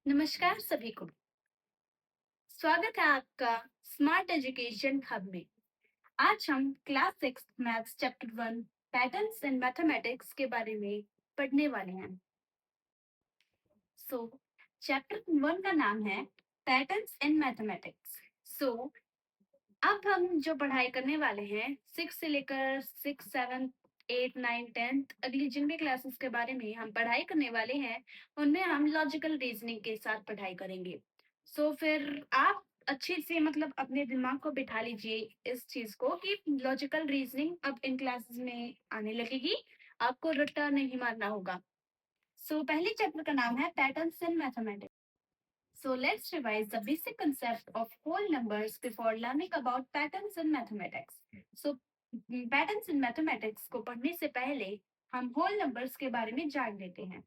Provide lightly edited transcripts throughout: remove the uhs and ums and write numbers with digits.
नमस्कार सभी को। स्वागत है आपका स्मार्ट एजुकेशन हब में। आज हम class 6 maths chapter 1 patterns in mathematics के बारे में पढ़ने वाले हैं। सो चैप्टर 1 का नाम है पैटर्न्स इन मैथमेटिक्स। सो अब हम जो पढ़ाई करने वाले हैं 6 से लेकर 6, 7, 8, 9, 10 अगली जिन भी क्लासेस के बारे में हम पढ़ाई करने वाले हैं उनमें हम लॉजिकल रीजनिंग के साथ पढ़ाई करेंगे। फिर आप अच्छे से मतलब अपने दिमाग को बिठा लीजिए इस चीज को कि लॉजिकल रीजनिंग अब इन क्लासेस में आने लगेगी। आपको रट्टा नहीं मारना होगा। पहले चैप्टर का नाम है patterns in mathematics. Let's revise the basic concept of whole numbers before learning about patterns in mathematics. Patterns in mathematics को पढ़ने से पहले हम whole numbers के बारे में जान लेते हैं।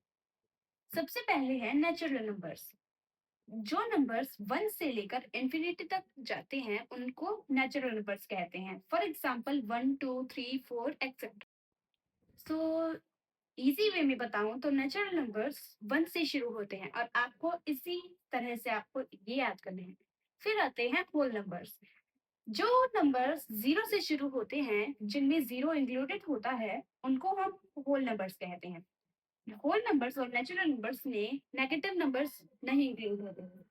सबसे पहले है नेचुरल नंबर्स। जो नंबर्स 1 से लेकर इंफिनिटी तक जाते हैं उनको नेचुरल नंबर्स कहते हैं। For example 1, 2, 3, 4 etcetera. So easy way में बताऊं तो नेचुरल नंबर्स 1 से शुरू होते हैं और आपको इसी तरह से आपको ये याद करने हैं। फिर आते हैं होल नंबर्स। जो नंबर्स 0 से शुरू होते हैं जिनमें 0 इंक्लूडेड होता है उनको हम होल नंबर्स कहते हैं। होल नंबर्स और नेचुरल नंबर्स में नेगेटिव नंबर्स नहीं इंक्लूड होते हैं।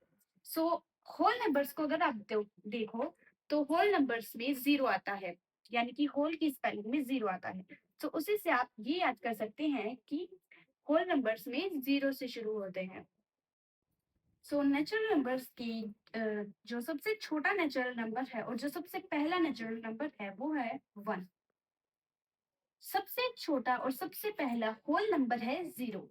सो होल नंबर्स को अगर आप देखो तो होल नंबर्स में 0 आता है, यानी कि होल की स्पेलिंग में 0 आता है। उसी से आप ये याद कर सकते हैं कि होल नंबर्स में 0 से शुरू होते हैं। नेचुरल नंबर्स की जो सबसे छोटा नेचुरल नंबर है और जो सबसे पहला नेचुरल नंबर है वो है 1। सबसे छोटा और सबसे पहला होल नंबर है 0।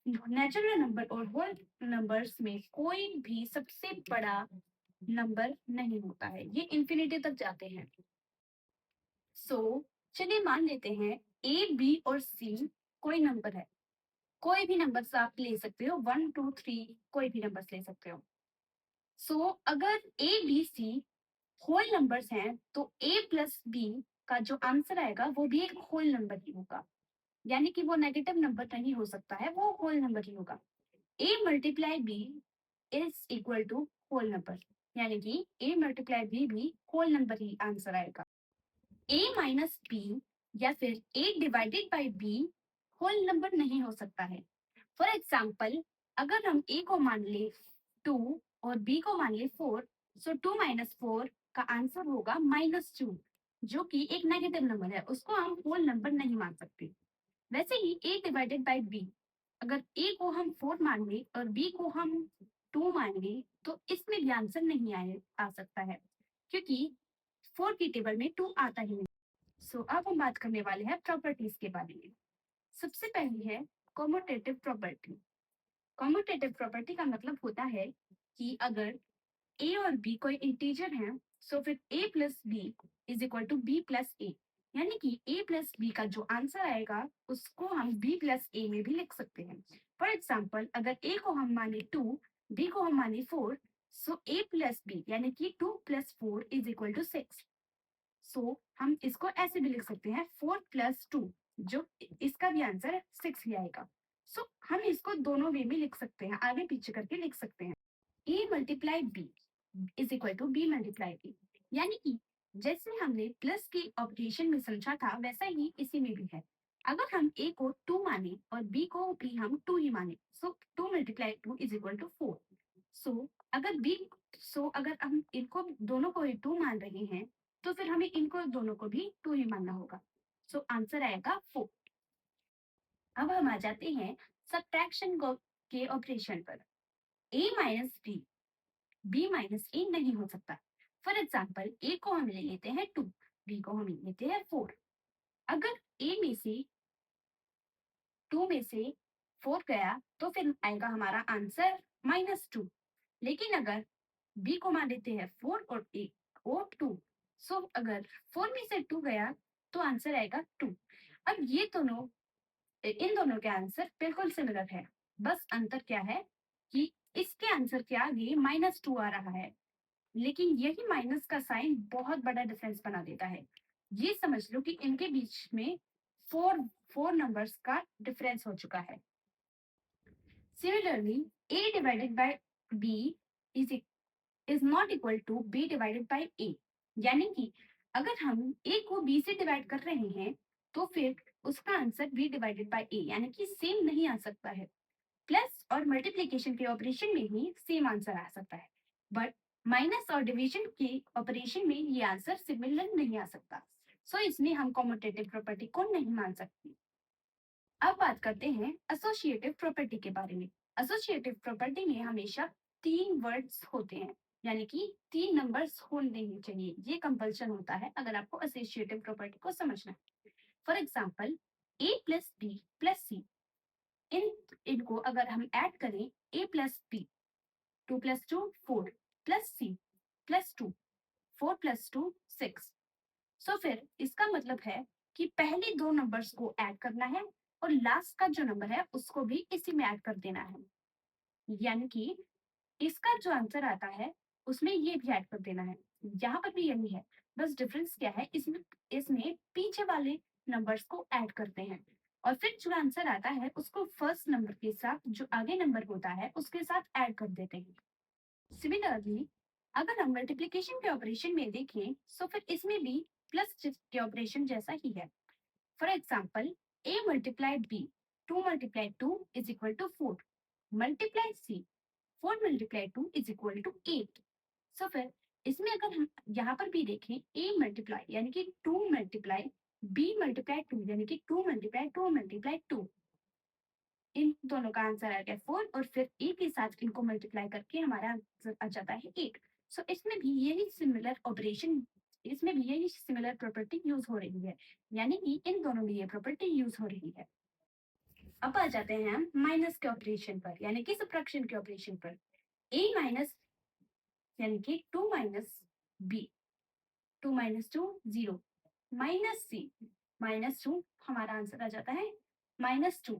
नेचुरल नंबर और होल नंबर्स में कोई भी सबसे बड़ा नंबर नहीं होता है, ये इंफिनिटी तक जाते हैं। चलिए मान लेते हैं ए, बी और सी कोई नंबर है। कोई भी नंबर्स आप ले सकते हो, 1, 2, 3 कोई भी नंबर्स ले सकते हो। अगर ए, बी, सी होल नंबर्स हैं तो ए प्लस बी का जो आंसर आएगा वो भी एक होल नंबर ही होगा, यानी कि वो नेगेटिव नंबर नहीं हो सकता है, वो होल नंबर ही होगा। A multiply B is equal to whole number, यानी कि ए मल्टीप्लाई बी भी होल नंबर ही आंसर आएगा। ए माइनस बी या फिर A divided by B whole number नहीं हो सकता है। फॉर एग्जाम्पल अगर हम ए को मान ले 2 और बी को मान ले 4, 2 माइनस 4 का आंसर होगा -2, जो कि एक नेगेटिव नंबर है, उसको हम होल नंबर नहीं मान सकते। वैसे ही ए डिवाइडेड बाई बी, अगर ए को हम 4 मान ले और बी को हम 2 मान ले तो इसमें भी आंसर नहीं आ सकता है, क्योंकि 4 की टेबल में 2 आता ही नहीं। अब हम बात करने वाले हैं प्रॉपर्टीज के बारे में। सबसे पहली है कॉम्यूटेटिव प्रॉपर्टी। कॉम्यूटेटिव प्रॉपर्टी का मतलब होता है कि अगर ए और बी कोई इंटीजर हैं फिर A plus B is equal to B plus A, यानी कि ए प्लस बी का जो आंसर आएगा उसको हम बी प्लस ए में भी लिख सकते हैं। फॉर एग्जाम्पल अगर ए को हम माने 2, बी को हम माने 4, ए प्लस बी यानी कि 2 प्लस 4 इज इक्वल टू 6। हम इसको ऐसे भी लिख सकते हैं 4 प्लस 2, जो इसका भी आंसर 6 ही आएगा। हम इसको दोनों वे में लिख सकते हैं, आगे पीछे करके लिख सकते हैं। A multiply B is equal to B multiply A, यानी कि जैसे हमने प्लस की ऑपरेशन में समझा था वैसा ही इसी में भी है। अगर हम ए को 2 माने और बी को भी हम 2 ही माने, 2 मल्टीप्लाई 2 इज इक्वल टू 4। अगर बी अगर हम इनको दोनों को ही 2 मान रहे हैं तो फिर हमें इनको दोनों को भी 2 ही मानना होगा। आंसर आएगा 4। अब हम आ जाते हैं सब्ट्रैक्शन के ऑपरेशन पर। ए माइनस बी, बी माइनस ए नहीं हो सकता। फॉर एग्जाम्पल ए को हम ले लेते हैं 2, बी को हम ले लेते हैं 4। अगर ए में से 2 में से 4 गया तो फिर आएगा हमारा आंसर -2। लेकिन अगर बी को मान लेते हैं 4 और ए और 2, अगर 4 में से 2 गया तो आंसर आएगा 2। अब ये दोनों इन दोनों के आंसर बिल्कुल सिमिलर है, बस अंतर क्या है कि इसके आंसर के आगे -2 आ रहा है, लेकिन यही माइनस का साइन बहुत बड़ा डिफरेंस बना देता है। ये समझ लो कि इनके बीच में फोर फोर नंबर्स का डिफरेंस हो चुका है। Similarly, A divided by B is not equal to B divided by A. यानी कि अगर हम A को B से डिवाइड कर रहे हैं तो फिर उसका answer B divided by A यानी कि सेम नहीं आ सकता है। प्लस और मल्टीप्लिकेशन के ऑपरेशन में ही सेम आंसर आ सकता है, बट माइनस और डिवीजन के ऑपरेशन में ये आंसर सिमिलर नहीं आ सकता। सो इसमें हम कॉम्यूटेटिव प्रॉपर्टी को नहीं मान सकते। अब बात करते हैं एसोसिएटिव प्रॉपर्टी के बारे में। एसोसिएटिव प्रॉपर्टी में हमेशा 3 वर्ड्स होते हैं, यानी कि 3 नंबर्स होने चाहिए। ये कंपल्शन होता है अगर आपको एसोसिएटिव प्रॉपर्टी को समझना है। For example, a plus B plus C, इनको अगर हम ऐड करें, a plus B, 2 plus 2 4 plus C plus 2, 4 plus 2 6। So फिर इसका मतलब है कि पहले 2 नंबर्स को ऐड करना है और लास्ट का जो नंबर है उसको भी इसी में ऐड कर देना है। यानी कि इसका जो आंसर आता है उसमें ये भी ऐड कर देना है। यहाँ पर भी यही है, बस डिफरेंस क्या है, इसमें इसमें पीछे वाले नंबर्स को ऐड करते हैं और फिर जो आंसर आता है उसको फर्स्ट नंबर के साथ जो आगे नंबर होता है उसके साथ ऐड कर देते हैं। सिमिलरली, अगर हम मल्टीप्लिकेशन के ऑपरेशन में देखें तो फिर इसमें भी प्लस के ऑपरेशन जैसा ही है। For example, a multiplied b, 2 multiplied 2 is equal to 4, multiply c, 4 multiply 2 is equal to 8। So फिर इसमें अगर हम यहाँ पर भी देखें, a मल्टीप्लाई यानी कि 2 मल्टीप्लाई b मल्टीप्लाई 2 यानी कि 2 मल्टीप्लाई 2 मल्टीप्लाई 2, इन दोनों का आंसर आ गया 4 और फिर ए के साथ इनको मल्टीप्लाई करके हमारा आंसर आ जाता है 8। सो इसमें भी यही सिमिलर ऑपरेशन, इसमें भी यही सिमिलर प्रॉपर्टी यूज हो रही है, यानी कि इन दोनों में ये प्रॉपर्टी यूज हो रही है। अब आ जाते हैं हम माइनस के ऑपरेशन पर, यानी कि सबट्रैक्शन के ऑपरेशन पर। a माइनस यानी कि 2 minus b, 2 minus 2 0, minus c, minus 2, हमारा आंसर आ जाता है -2।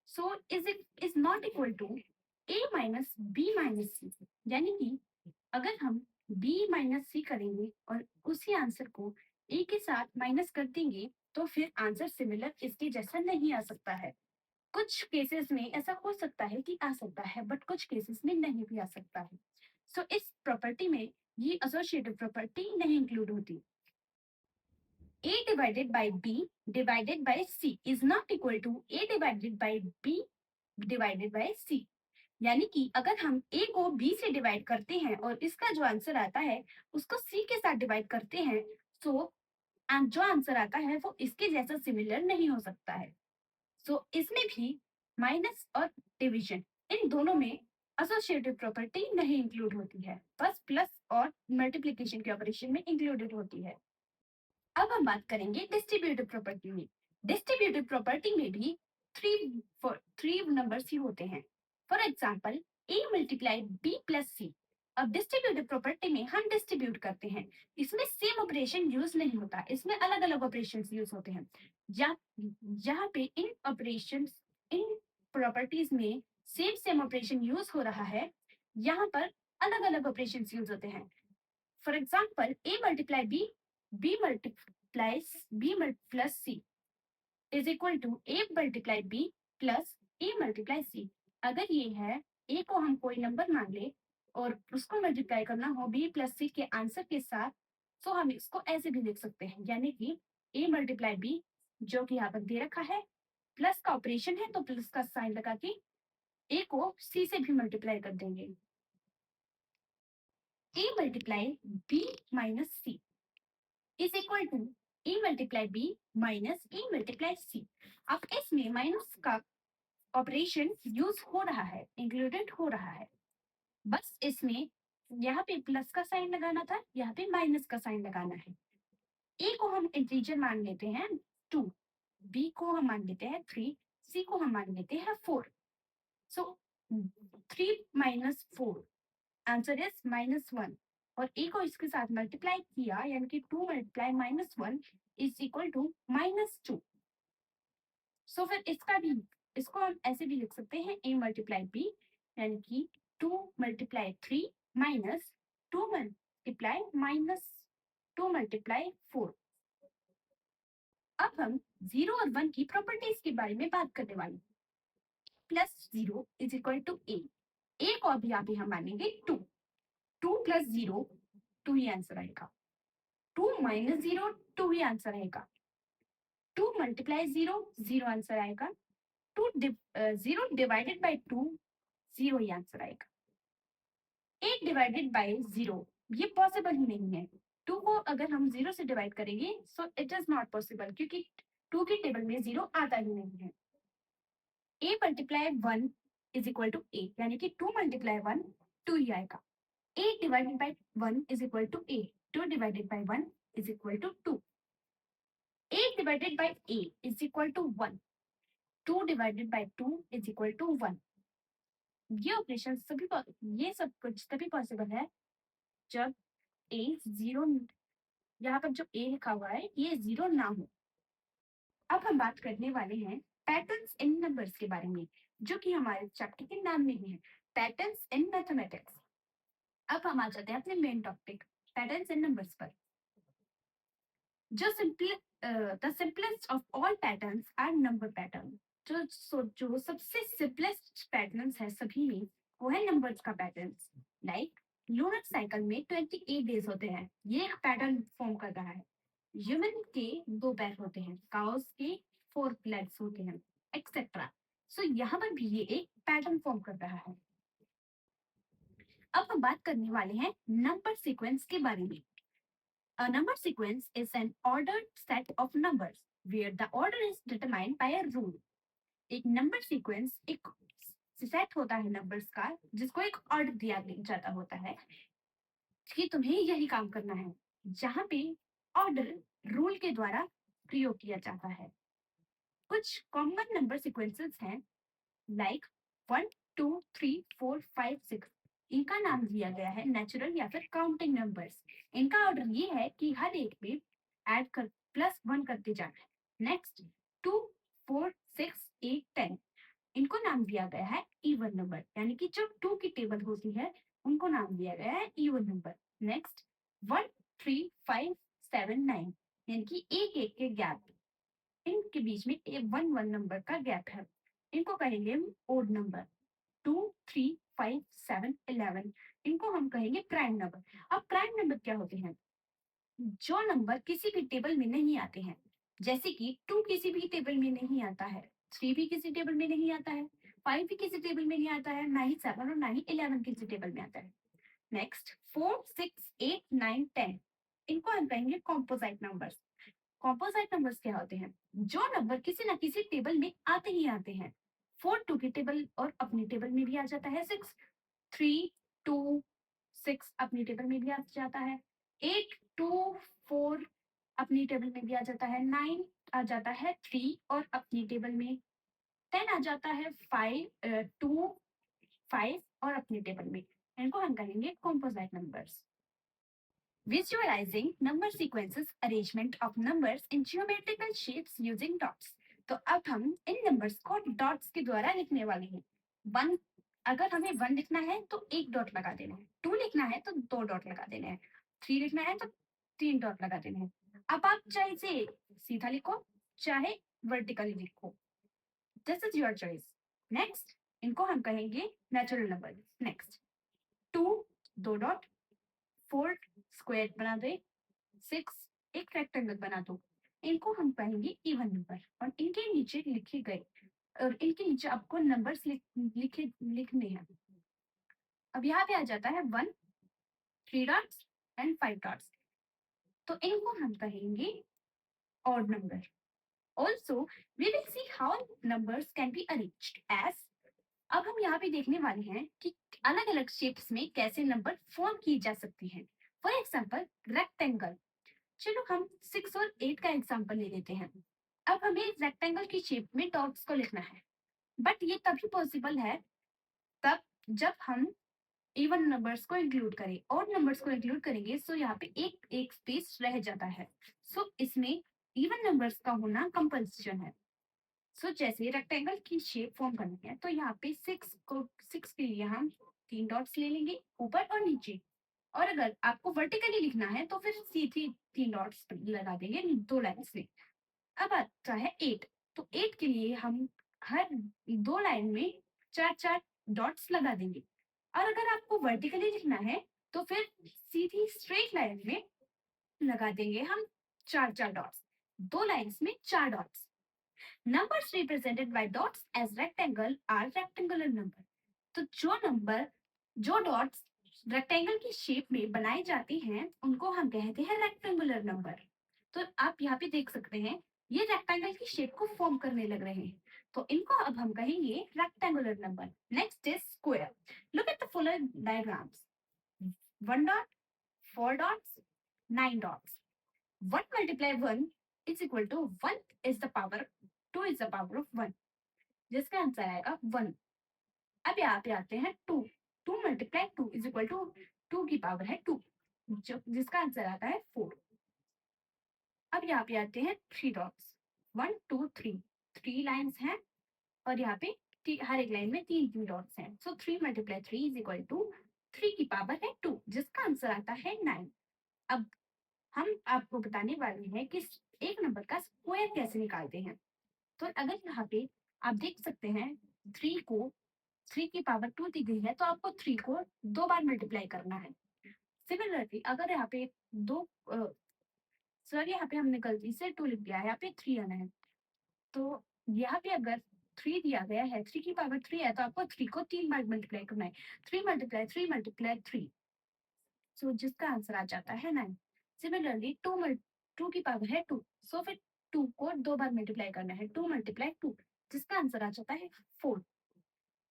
So is not equal to a minus b minus c, यानी कि अगर हम b माइनस c करेंगे और उसी आंसर को a के साथ माइनस कर देंगे तो फिर आंसर सिमिलर इसके जैसा नहीं आ सकता है। कुछ केसेस में ऐसा हो सकता है कि आ सकता है, बट कुछ केसेस में नहीं भी आ सकता है। सो इस प्रॉपर्टी में ये एसोसिएटिव प्रॉपर्टी नहीं इंक्लूड होती। a divided by b divided by c is not equal to a divided by b divided by c। यानी कि अगर हम a को b से डिवाइड करते हैं और इसका जो आंसर आता है उसको c के साथ डिवाइड करते हैं, तो जो आंसर आता है वो इसके जैसा सिमिलर नहीं हो सकता है। सो इसमें भी माइनस और डिवीजन, इन दोनों में एसोसिएटिव प्रॉपर्टी नहीं इंक्लूड होती है, बस प्लस और मल्टीप्लिकेशन के ऑपरेशन में इंक्लूडेड होती है। अब हम बात करेंगे डिस्ट्रीब्यूटिव प्रॉपर्टी में। डिस्ट्रीब्यूटिव प्रॉपर्टी में भी थ्री नंबर्स ही होते हैं। For example, a multiply b plus c। अब डिस्ट्रीब्यूटिव प्रॉपर्टी में हम डिस्ट्रीब्यूट करते हैं, इसमें सेम ऑपरेशन यूज नहीं होता, इसमें अलग अलग ऑपरेशन यूज होते हैं। जहाँ पे इन ऑपरेशन, इन प्रॉपर्टीज में सेम ऑपरेशन यूज हो रहा है, यहाँ पर अलग अलग ऑपरेशन यूज होते हैं। For example, a multiply b, b multiplies b plus c is equal to a multiply b plus a multiply c। अगर ये है, a को हम कोई नंबर मान ले और उसको मल्टीप्लाई करना हो b प्लस c के आंसर के साथ, तो हम इसको ऐसे भी लिख सकते हैं, यानी कि a मल्टीप्लाई b जो कि यहाँ पर दे रखा है, प्लस का ऑपरेशन है तो प्लस का साइन लगा के a को c से भी मल्टीप्लाई कर देंगे। a multiply b minus c is equal to a multiply b minus a multiply c। अब इसमें माइनस का ऑपरेशन यूज हो रहा है, इंक्लूडेड हो रहा है, बस इसमें यहाँ पे प्लस का साइन लगाना था, यहाँ पे माइनस का साइन लगाना है। a को हम इंटीजर मान लेते हैं 2, b को हम मान लेते हैं 3, c को हम मान लेते हैं 4। सो 3 माइनस 4, आंसर इज -1, और a को इसके साथ मल्टीप्लाई किया, यानी कि 2 मल्टीप्लाई -1 इज इक्वल टू -2। सो फिर इसको हम ऐसे भी लिख सकते हैं, a मल्टीप्लाई b यानी कि 2 मल्टीप्लाई 3 माइनस 2 मल्टीप्लाई -2 मल्टीप्लाई 4। अब हम 0 और 1 की प्रॉपर्टीज के बारे में बात करने वाले हैं। प्लस 0 इज इक्वल टू ए। ए को अभी यहाँ पे हम मानेंगे 2। 2 प्लस 0 2 ही आंसर आएगा। 2 माइनस 0 2 ही आंसर आएगा। 2 मल्टीप्लाई 0 0 आंसर आएगा। 0 डिवाइडेड बाय 2 0 ही आंसर आएगा। 8 डिवाइडेड बाय 0 ये पॉसिबल ही नहीं है। 2 को अगर हम 0 से डिवाइड करेंगे so it is not possible, क्योंकि 2 की टेबल में 0 आता ही नहीं है। a multiply 1 is equal to 8, यानी कि 2 मल्टीप्लाई 1 2 ही आएगा। 8 divided by 1 is equal to 8। 2 divided by 1 is equal to 2। 8 divided by 8 is equal to 1। 2 divided by 2 is equal to 1। ये ऑपरेशन ये सब कुछ तभी पॉसिबल है जब a 0, यहाँ पर जो a लिखा हुआ है ये 0 ना हो। अब हम बात करने वाले हैं पैटर्न्स इन नंबर्स के बारे में, जो कि हमारे चैप्टर के नाम में ही है, पैटर्न्स इन मैथमेटिक्स। अब हम आ जाते हैं अपने main topic patterns in numbers पर। जो the simplest of all patterns are number pattern. जो सबसे सिंपलेस्ट पैटर्न्स है सभी में, वो है नंबर्स का पैटर्न्स। लाइक लूनर साइकिल में 28 डेज होते हैं, ये एक पैटर्न फॉर्म कर रहा है। ह्यूमन के 2 पैर होते हैं, काउस के 4 लेग्स होते हैं, एक्सेट्रा। सो यहाँ पर भी ये एक पैटर्न फॉर्म कर रहा है। अब हम बात करने वाले हैं नंबर सीक्वेंस के बारे में। A number sequence is an ordered set of numbers where the order is determined by a rule. एक नंबर सीक्वेंस एक सेट होता है नंबर्स का, जिसको एक ऑर्डर दिया जाता होता है कि तुम्हें यही काम करना है, जहां पे ऑर्डर रूल के द्वारा प्रयोग किया जाता है। कुछ कॉमन नंबर सीक्वेंसेस हैं लाइक 1 2 3 4 5 6। इनका नाम दिया गया है नेचुरल या फिर काउंटिंग नंबर्स। इनका ऑर्डर ये है कि हर एक में ऐड कर प्लस 1 करते जाना है। नेक्स्ट 2 4 6 8 10, इनको नाम दिया गया है इवन नंबर, यानी कि जो 2 की टेबल होती है उनको नाम दिया गया है इवन नंबर। नेक्स्ट 1 3 5 7 9, यानी कि एक एक के गैप, इनके बीच में 1 नंबर का गैप है, इनको कहेंगे ओड नंबर। 2 3 5 7 11, इनको हम कहेंगे प्राइम नंबर। अब प्राइम नंबर क्या होते हैं? जो नंबर किसी भी टेबल में नहीं आते हैं, जैसे कि 2 किसी भी टेबल में नहीं आता है, 3 भी किसी टेबल में नहीं आता है, 5 भी किसी टेबल में नहीं आता है, ना ही 7 और ना ही 11 किसी टेबल में आता है। नेक्स्ट 4 6 8 9 10, इनको हम कहेंगे कॉम्पोजिट नंबर्स। कॉम्पोजिट नंबर्स क्या होते हैं? जो नंबर किसी ना किसी टेबल में आते ही आते हैं। 4 2 की टेबल और अपनी टेबल में भी आ जाता है। 6 3 2 6 अपनी टेबल में भी आ जाता है। 8 2 4 अपनी टेबल में भी आ जाता है। 9 आ जाता है 3 और अपनी टेबल में। 10 आ जाता है 5 2 5 और अपनी टेबल में। इनको हम कहेंगे composite numbers. Visualizing number sequences arrangement of numbers in geometrical shapes using dots. तो अब हम इन नंबर्स को डॉट्स के द्वारा लिखने वाले हैं। 1, अगर हमें 1 लिखना है तो 1 डॉट लगा देना है। 2 लिखना है तो 2 डॉट लगा देना है। 3 लिखना है तो 3 डॉट लगा देना है। अब आप चाहे इसे सीधा लिखो चाहे वर्टिकली लिखो, this is your choice. Next इनको हम कहेंगे natural number. Next 2 2 dot, 4 square बना दे, 6 एक रेक्टेंगल बना दो, इनको हम कहेंगे इवन नंबर। और इनके नीचे लिखे गए और इनके नीचे आपको नंबर्स लिखने हैं। अब यहाँ पे आ जाता है 1 3 डॉट्स एंड 5 डॉट्स, तो इनको हम कहेंगे odd number. Also we will see how numbers can be arranged as. अब हम यहाँ पे देखने वाले हैं कि अलग अलग शेप्स में कैसे नंबर फॉर्म किए जा सकते हैं। For example rectangle. चलो हम 6 और 8 का एग्जाम्पल ले लेते हैं। अब हमें रेक्टेंगल की शेप में डॉट्स को लिखना है, बट ये तभी पॉसिबल है तब जब हम इवन नंबर्स को इंक्लूड करें। और नंबर्स को इंक्लूड करेंगे सो यहाँ पे एक एक स्पेस रह जाता है। सो इसमें इवन नंबर्स का होना कंपल्सन है। सो जैसे रेक्टेंगल की शेप फॉर्म करनी है तो यहाँ पे 6 के लिए हम 3 डॉट्स ले लेंगे ऊपर और नीचे। और अगर आपको वर्टिकली लिखना है तो फिर सीधी 3 डॉट्स लगा देंगे 2 लाइन्स में। अब आता है 8, तो 8 के लिए हम हर 2 लाइन में 4-4 डॉट्स लगा देंगे। और अगर आपको वर्टिकली लिखना है तो फिर सीधी स्ट्रेट लाइन में लगा देंगे हम 4-4 डॉट्स। 2 लाइन्स में 4 dots. Numbers represented by dots as rectangle are rectangular number. तो जो डॉट्स रेक्टेंगल की शेप में बनाए जाते हैं उनको हम कहते हैं रेक्टेंगुलर नंबर। तो आप यहाँ पे देख सकते हैं ये रेक्टेंगल की शेप को फॉर्म करने लग रहे हैं, तो इनको अब हम कहेंगे rectangular number. Next is square. Look at the following diagrams. 1 dot, 4 dots, 9 dots. 1 multiply 1 is equal to 1 is the power, 2 is the power of 1, जिसका आंसर आएगा 1। अब यहाँ पे आते हैं 2। 2 मल्टीप्लाई 2 इज इक्वल टू 2 की पावर है 2, जिसका आंसर आता है 4। अब यहाँ पे आते हैं 3 डॉट्स। 1 2 3, 3 लाइन्स हैं और यहाँ पे हर एक लाइन में 3 डॉट्स हैं। सो 3 मल्टीप्लाई 3 इज इक्वल टू 3 की पावर है 2, जिसका आंसर आता है 9। अब हम आपको बताने वाले हैं कि एक नंबर का स्क्वायर कैसे निकालते हैं। तो अगर यहाँ पे आप देख सकते हैं 3 को 3 की पावर 2 दी गई है, तो आपको 3 को 2 बार मल्टीप्लाई करना है। सिमिलरली अगर यहाँ पे यहाँ पे हमने गलती से 2 लिख दिया है, यहाँ पे 3 आना है। तो यहाँ पे अगर 3 दिया गया है, 3 की पावर 3 है, तो आपको 3 को 3 बार मल्टीप्लाई करना है। 3 मल्टीप्लाई 3 मल्टीप्लाई 3, सो जिसका आंसर आ जाता है 9। सिमिलरली 2 की पावर है 2, सो फिर 2 को 2 बार मल्टीप्लाई करना है। 2 मल्टीप्लाई 2, जिसका आंसर आ जाता है 4।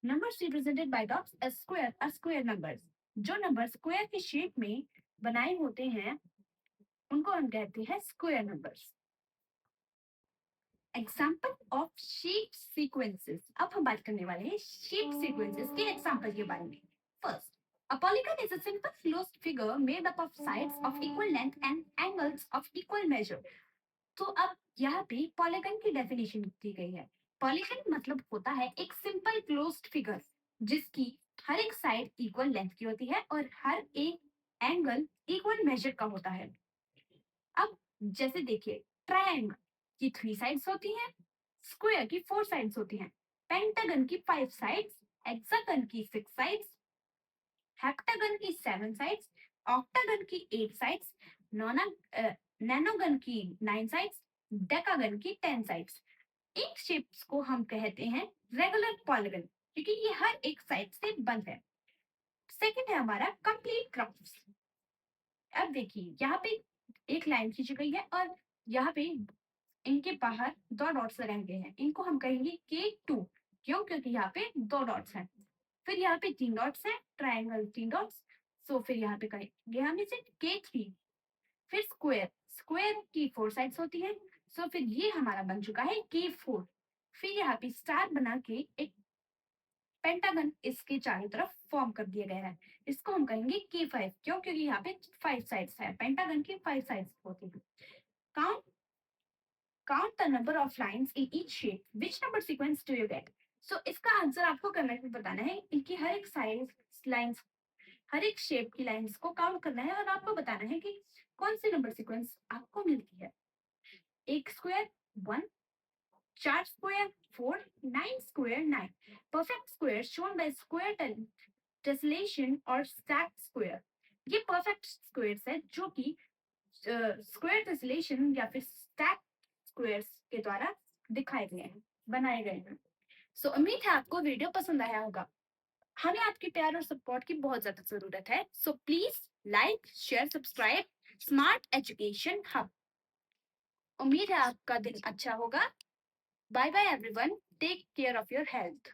Numbers represented by dots as square are square numbers. जो नंबर स्क्वायर की शेप में बनाए होते हैं उनको हम कहते हैं square numbers. Example of shape sequences. अब हम बात करने वाले हैं शेप सीक्वेंसेस के एग्जाम्पल के बारे में। First, a polygon is a simple closed figure made up of sides of equal length and angles of equal measure. तो अब यहाँ पे पॉलीगन की डेफिनेशन दी गई है। पॉलीगन मतलब होता है एक सिंपल क्लोज्ड फिगर जिसकी हर एक साइड इक्वल लेंथ की होती है और हर एक एंगल इक्वल मेजर का होता है। अब जैसे देखिए, ट्रायंगल की 3 साइड्स होती हैं, स्क्वायर की 4 साइड्स होती हैं, पेंटागन की 5 साइड्स, हेक्सागन की 6 साइड्स, हेप्टागन की 7 साइड्स, ऑक्टागन की 8 साइड्स, नैनोगन की 9 साइड्स, डेकागन की 10 साइड्स। इन शेप्स को हम कहते हैं रेगुलर पॉलीगन क्योंकि ये हर एक साइड से बंद है। सेकंड है हमारा कंप्लीट ग्राफ्स। अब देखिए यहाँ पे एक लाइन खींची गई है और यहाँ पे इनके बाहर 2 डॉट्स लगाए गए हैं, इनको हम कहेंगे K2। क्यों? क्योंकि यहाँ पे 2 डॉट्स हैं। फिर यहाँ पे 3 डॉट्स हैं, ट्रायंगल 3 डॉट्स, सो फिर यहाँ पे कहेंगे हम इसे K3। फिर स्क्वायर, स्क्वायर की 4 साइड्स होती हैं, सो फिर ये हमारा बन चुका है K4। फिर यहाँ पे स्टार बना के एक पेंटागन इसके चारों तरफ फॉर्म कर दिया गया है, इसको हम कहेंगे K5। क्यों? क्योंकि यहाँ पे 5 साइड्स है, पेंटागन की 5 साइड्स होती है। Count the number of lines in each shape, which number sequence do you get. So इसका आंसर आपको कमेंट में बताना है। इनकी हर एक साइड लाइंस, हर एक शेप की लाइंस को काउंट करना है और आपको बताना है कि कौन सी नंबर सीक्वेंस आपको मिलती है। एक square 1, 4 square 4, 9 square 9। Perfect square shown by square tessellation और स्टैक्ड स्क्वायर। ये परफेक्ट स्क्वायर्स है जो कि स्क्वायर टेसलेशन या फिर स्टैक्ड स्क्वायर्स के द्वारा दिखाए गए हैं, बनाए गए हैं। सो उम्मीद है आपको वीडियो पसंद आया होगा। हमें आपके प्यार और सपोर्ट की बहुत ज्यादा जरूरत है, so please like share subscribe smart education hub. उम्मीद है आपका दिन अच्छा होगा। Bye bye everyone, take care of your health.